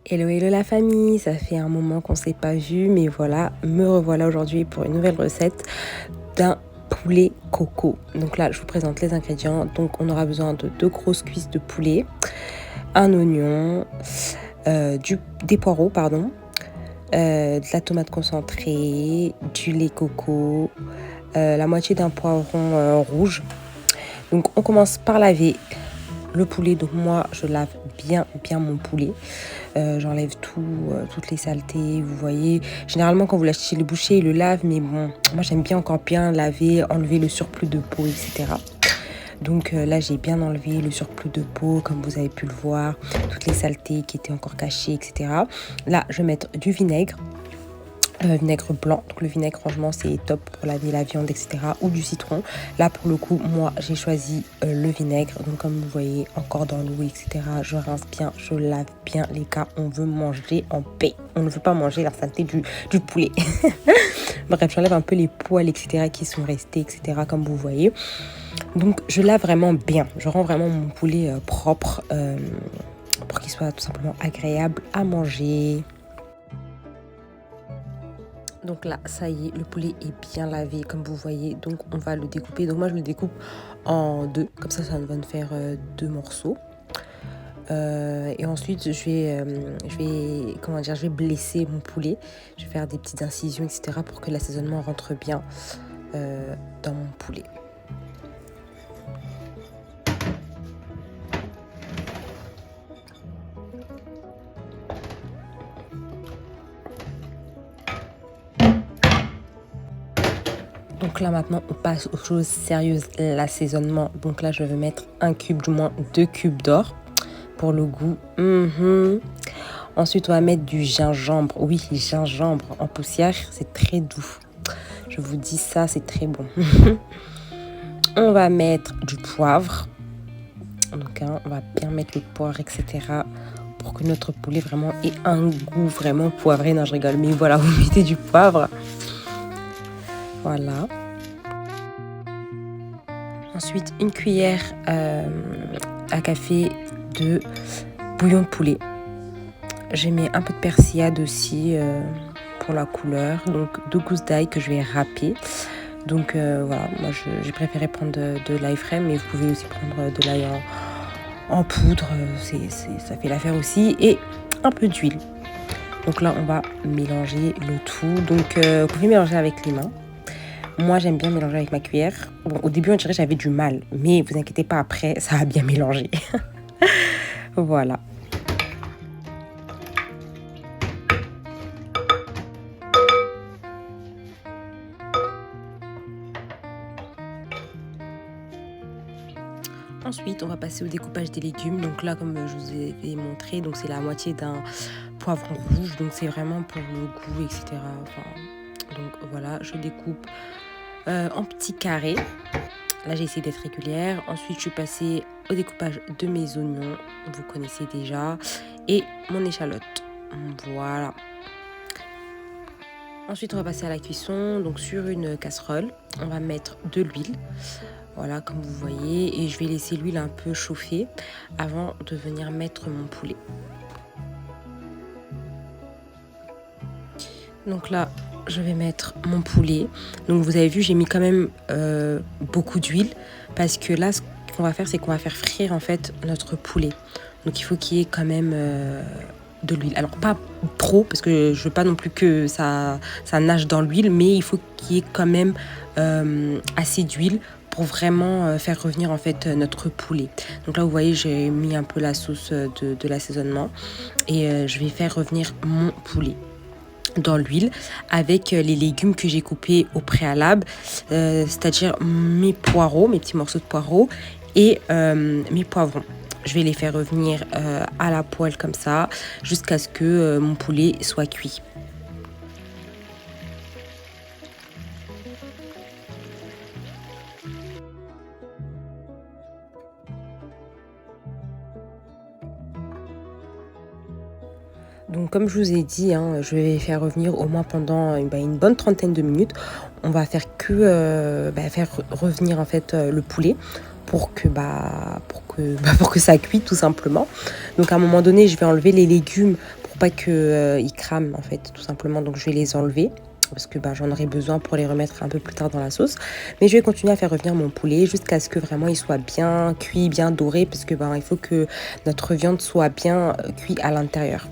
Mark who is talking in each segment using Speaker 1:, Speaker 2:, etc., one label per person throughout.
Speaker 1: Hello hello la famille, ça fait un moment qu'on s'est pas vu, mais voilà, me revoilà aujourd'hui pour une nouvelle recette d'un poulet coco. Donc là, je vous présente les ingrédients. Donc on aura besoin de 2 grosses cuisses de poulet, un oignon, des poireaux, pardon, de la tomate concentrée, du lait coco, la moitié d'un poivron rouge. Donc on commence par laver le poulet. Donc moi, je lave bien mon poulet. J'enlève toutes les saletés, vous voyez. Généralement, quand vous l'achetez chez le boucher, il le lave, mais bon, moi j'aime bien encore bien laver, enlever le surplus de peau, etc. Donc là, j'ai bien enlevé le surplus de peau, comme vous avez pu le voir, toutes les saletés qui étaient encore cachées, etc. Là, je vais mettre du vinaigre. Vinaigre blanc, donc le vinaigre franchement c'est top pour laver la viande, etc. ou du citron. Là pour le coup moi j'ai choisi le vinaigre, donc comme vous voyez encore dans l'eau, etc. Je rince bien, je lave bien les gars, on veut manger en paix, on ne veut pas manger la saleté du poulet. Bref, j'enlève un peu les poils, etc. qui sont restés, etc. comme vous voyez. Donc je lave vraiment bien, je rends vraiment mon poulet propre pour qu'il soit tout simplement agréable à manger. Donc là, ça y est, le poulet est bien lavé, comme vous voyez. Donc on va le découper. Donc moi, je le découpe en deux. Comme ça va me faire 2 morceaux. Et ensuite, je vais blesser mon poulet. Je vais faire des petites incisions, etc. pour que l'assaisonnement rentre bien dans mon poulet. Donc là maintenant on passe aux choses sérieuses, l'assaisonnement. Donc là je vais mettre un cube, du moins 2 cubes d'or pour le goût. Ensuite on va mettre du gingembre. Oui, gingembre en poussière, c'est très doux. Je vous dis ça, c'est très bon. On va mettre du poivre. Donc on va bien mettre le poivre, etc. pour que notre poulet vraiment ait un goût vraiment poivré. Non, je rigole, mais voilà, vous mettez du poivre. Voilà. Ensuite, une cuillère à café de bouillon de poulet. J'ai mis un peu de persillade aussi pour la couleur. Donc 2 gousses d'ail que je vais râper. Donc voilà, moi j'ai préféré prendre de l'ail frais, mais vous pouvez aussi prendre de l'ail en poudre. Ça fait l'affaire aussi. Et un peu d'huile. Donc là, on va mélanger le tout. Donc vous pouvez mélanger avec les mains. Moi, j'aime bien mélanger avec ma cuillère. Bon, au début, on dirait que j'avais du mal. Mais vous inquiétez pas, après, ça a bien mélangé. Voilà. Ensuite, on va passer au découpage des légumes. Donc là, comme je vous ai montré, donc c'est la moitié d'un poivron rouge. Donc c'est vraiment pour le goût, etc. Enfin, donc voilà, je découpe en petits carrés. Là, j'ai essayé d'être régulière. Ensuite, je suis passée au découpage de mes oignons. Vous connaissez déjà. Et mon échalote. Voilà. Ensuite, on va passer à la cuisson. Donc, sur une casserole, on va mettre de l'huile. Voilà, comme vous voyez. Et je vais laisser l'huile un peu chauffer avant de venir mettre mon poulet. Donc là, je vais mettre mon poulet. Donc vous avez vu, j'ai mis quand même beaucoup d'huile parce que là, ce qu'on va faire, c'est qu'on va faire frire en fait notre poulet. Donc il faut qu'il y ait quand même de l'huile. Alors pas trop parce que je veux pas non plus que ça nage dans l'huile, mais il faut qu'il y ait quand même assez d'huile pour vraiment faire revenir en fait notre poulet. Donc là, vous voyez, j'ai mis un peu la sauce de l'assaisonnement et je vais faire revenir mon poulet dans l'huile avec les légumes que j'ai coupés au préalable, c'est-à-dire mes poireaux, mes petits morceaux de poireaux et mes poivrons. Je vais les faire revenir à la poêle comme ça jusqu'à ce que mon poulet soit cuit. Donc comme je vous ai dit, hein, je vais faire revenir au moins pendant une bonne trentaine de minutes. On va faire que faire revenir en fait le poulet pour que ça cuise tout simplement. Donc à un moment donné, je vais enlever les légumes pour pas que ils crament en fait, tout simplement. Donc je vais les enlever parce que j'en aurai besoin pour les remettre un peu plus tard dans la sauce. Mais je vais continuer à faire revenir mon poulet jusqu'à ce que vraiment il soit bien cuit, bien doré, parce que il faut que notre viande soit bien cuite à l'intérieur.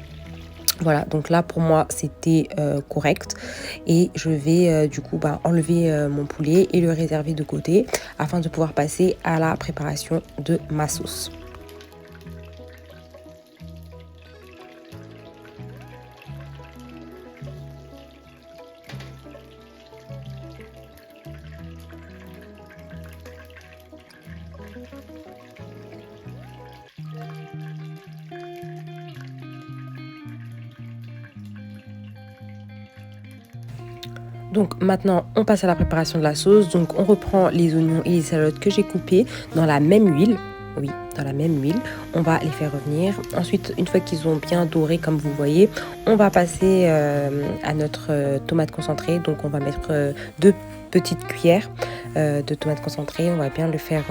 Speaker 1: Voilà, donc là pour moi c'était correct et je vais du coup enlever mon poulet et le réserver de côté afin de pouvoir passer à la préparation de ma sauce. Donc maintenant, on passe à la préparation de la sauce. Donc on reprend les oignons et les salades que j'ai coupées dans la même huile. Oui, dans la même huile. On va les faire revenir. Ensuite, une fois qu'ils ont bien doré, comme vous voyez, on va passer à notre tomate concentrée. Donc on va mettre 2 petites cuillères de tomate concentrée. On va bien le faire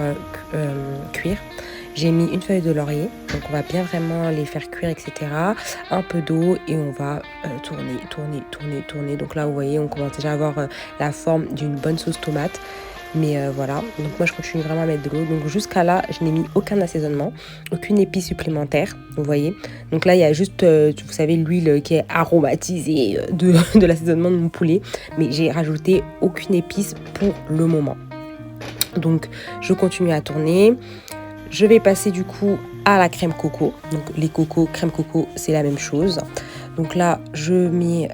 Speaker 1: cuire. J'ai mis une feuille de laurier, donc on va bien vraiment les faire cuire, etc. Un peu d'eau et on va tourner. Donc là, vous voyez, on commence déjà à avoir la forme d'une bonne sauce tomate. Mais voilà, donc moi je continue vraiment à mettre de l'eau. Donc jusqu'à là, je n'ai mis aucun assaisonnement, aucune épice supplémentaire, vous voyez. Donc là, il y a juste, vous savez, l'huile qui est aromatisée de l'assaisonnement de mon poulet. Mais j'ai rajouté aucune épice pour le moment. Donc je continue à tourner. Je vais passer du coup à la crème coco. Donc les cocos, crème coco, c'est la même chose. Donc là, je mets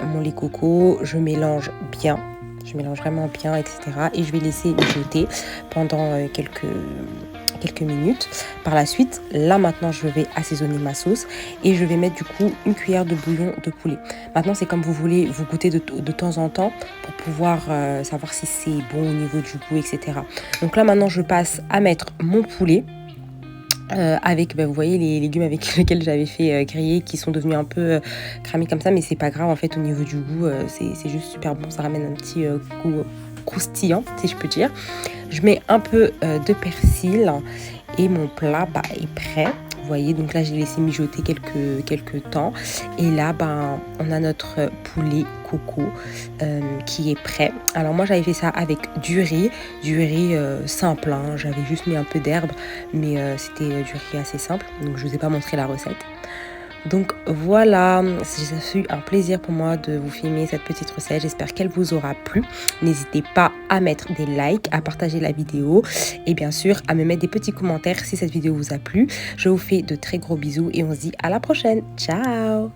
Speaker 1: mon lait coco, je mélange bien. Je mélange vraiment bien, etc. Et je vais laisser mijoter pendant quelques minutes. Par la suite, là maintenant, je vais assaisonner ma sauce et je vais mettre du coup une cuillère de bouillon de poulet. Maintenant, c'est comme vous voulez, vous goûtez de temps en temps pour pouvoir savoir si c'est bon au niveau du goût, etc. Donc là maintenant, je passe à mettre mon poulet. Avec vous voyez les légumes avec lesquels j'avais fait griller qui sont devenus un peu cramés comme ça, mais c'est pas grave en fait au niveau du goût, c'est juste super bon, ça ramène un petit goût croustillant si je peux dire. Je mets un peu de persil et mon plat est prêt. Vous voyez, donc là j'ai laissé mijoter quelques temps et là on a notre poulet coco qui est prêt. Alors moi j'avais fait ça avec du riz simple, hein. J'avais juste mis un peu d'herbe, mais c'était du riz assez simple, donc je vous ai pas montré la recette. Donc voilà, ça fut un plaisir pour moi de vous filmer cette petite recette. J'espère qu'elle vous aura plu. N'hésitez pas à mettre des likes, à partager la vidéo et bien sûr à me mettre des petits commentaires si cette vidéo vous a plu. Je vous fais de très gros bisous et on se dit à la prochaine. Ciao!